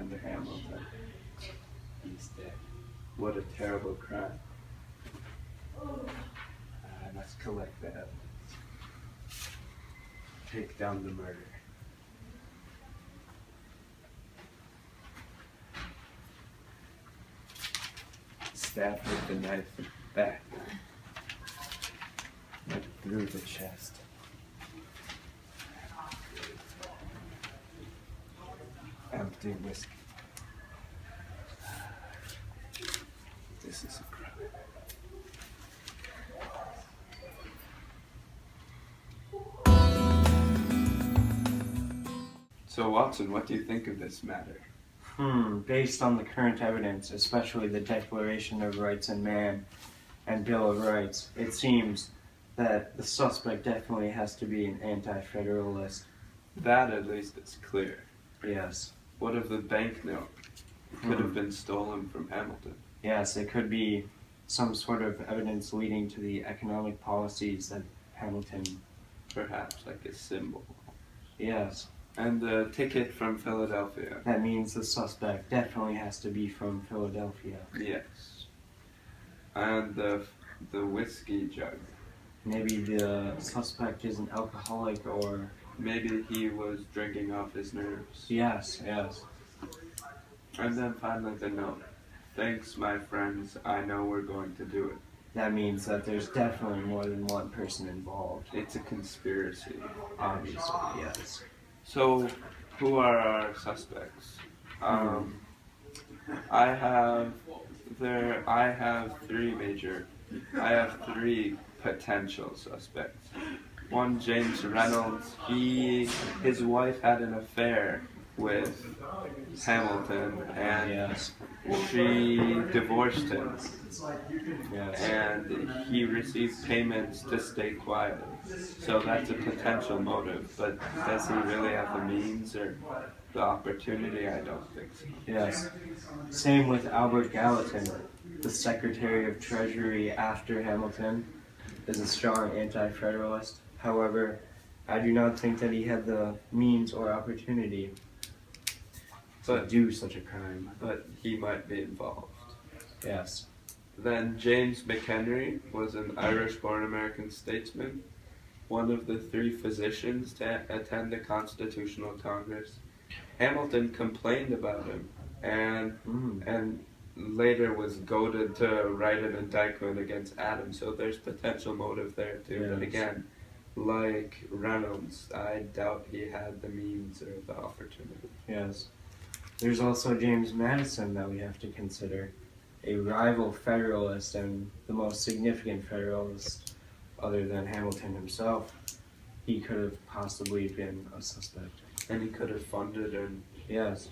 Alexander Hamilton. He's dead. What a terrible crime. I must collect the evidence. Take down the murder. Stab with the knife back and through the chest. Empty whiskey. This is a crime. So Watson, what do you think of this matter? Based on the current evidence, especially the Declaration of Rights of Man and Bill of Rights, it seems that the suspect definitely has to be an anti-federalist. That at least is clear. Yes. What of the banknote? It could have been stolen from Hamilton. Yes, it could be some sort of evidence leading to the economic policies that Hamilton... Perhaps like a symbol. Yes. And the ticket from Philadelphia. That means the suspect definitely has to be from Philadelphia. Yes. And the whiskey jug. Maybe the suspect is an alcoholic, or... Maybe he was drinking off his nerves. Yes. And then finally the note. Thanks, my friends. I know we're going to do it. That means that there's definitely more than one person involved. It's a conspiracy. Obviously, yes. So, who are our suspects? I have three potential suspects. One, James Reynolds. His wife had an affair with Hamilton, and Yes. she divorced him. Yes. And he received payments to stay quiet. So that's a potential motive, but does he really have the means or the opportunity? I don't think so. Yes. Same with Albert Gallatin, the Secretary of Treasury after Hamilton, is a strong anti-federalist. However, I do not think that he had the means or opportunity to do such a crime. But he might be involved. Yes. Then James McHenry was an Irish-born American statesman, one of the 3 physicians to attend the Constitutional Congress. Hamilton complained about him, and later was goaded to write an indictment against Adams. So there's potential motive there too. Yes. But again, like Reynolds, I doubt he had the means or the opportunity. Yes. There's also James Madison that we have to consider, a rival Federalist and the most significant Federalist other than Hamilton himself. He could have possibly been a suspect. And he could have funded Yes.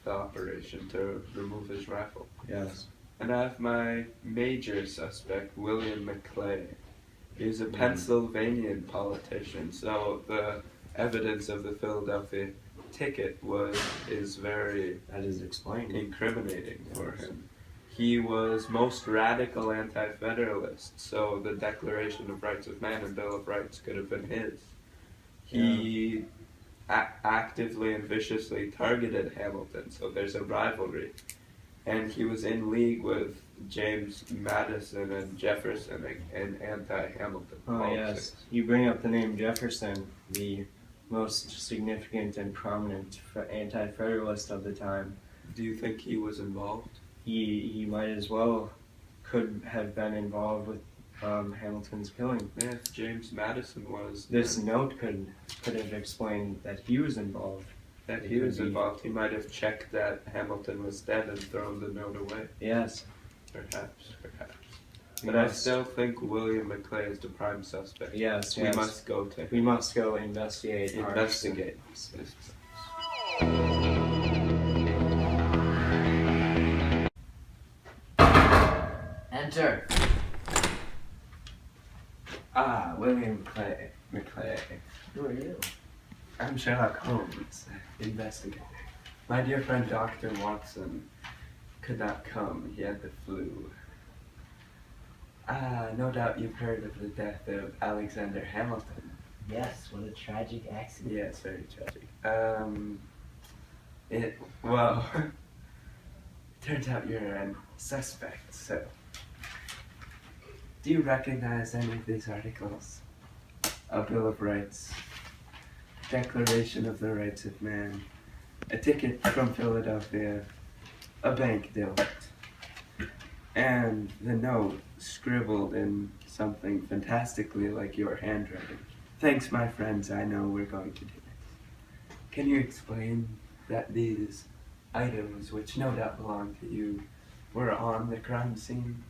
the operation to remove his rival. Yes. And I have my major suspect, William McClay. He's a Pennsylvanian politician, so the evidence of the Philadelphia ticket is very That is explained. incriminating for him. He was most radical anti-federalist, so the Declaration of Rights of Man and Bill of Rights could have been his. He actively and viciously targeted Hamilton, so there's a rivalry. And he was in league with James Madison and Jefferson and anti-Hamilton Oh politics. yes. You bring up the name Jefferson, the most significant and prominent anti-federalist of the time. Do you think he was involved? He might as well could have been involved with Hamilton's killing. Yeah, if James Madison was. This note could have explained that he was involved. That he was involved, he might have checked that Hamilton was dead and thrown the note away. Yes. Perhaps. But I still think William McClay is the prime suspect. Yes. We must go to him. We must go investigate. Investigate. Enter. Ah, William McClay. Who are you? I'm Sherlock Holmes, investigator. My dear friend Dr. Watson could not come. He had the flu. Ah, no doubt you've heard of the death of Alexander Hamilton. Yes, what a tragic accident. Yes, very tragic. Well, turns out you're a suspect, so. Do you recognize any of these articles? A Bill of Rights, Declaration of the Rights of Man, a ticket from Philadelphia, a bank note, and the note scribbled in something fantastically like your handwriting. Thanks, my friends, I know we're going to do this. Can you explain that these items, which no doubt belong to you, were on the crime scene?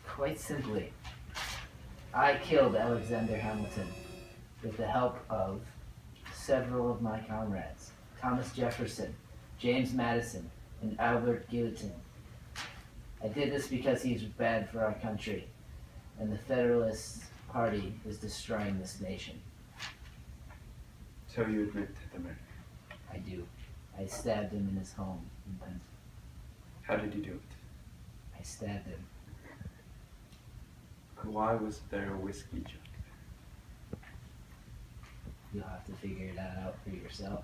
Quite simply, I killed Alexander Hamilton with the help of several of my comrades, Thomas Jefferson, James Madison, and Albert Gallatin. I did this because he's bad for our country, and the Federalist Party is destroying this nation. So you admit to the murder. I do. I stabbed him in his home in Pennsylvania. How did you do it? I stabbed him. Why was there a whiskey jug? You'll have to figure that out for yourself.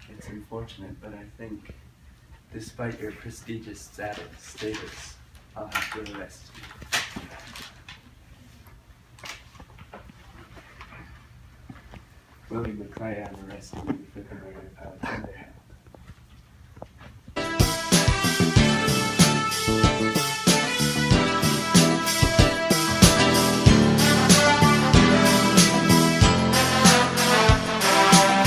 It's unfortunate, but I think, despite your prestigious status, I'll have to arrest you. William McClay, I'm arresting you for the murder of Alexander Hamilton.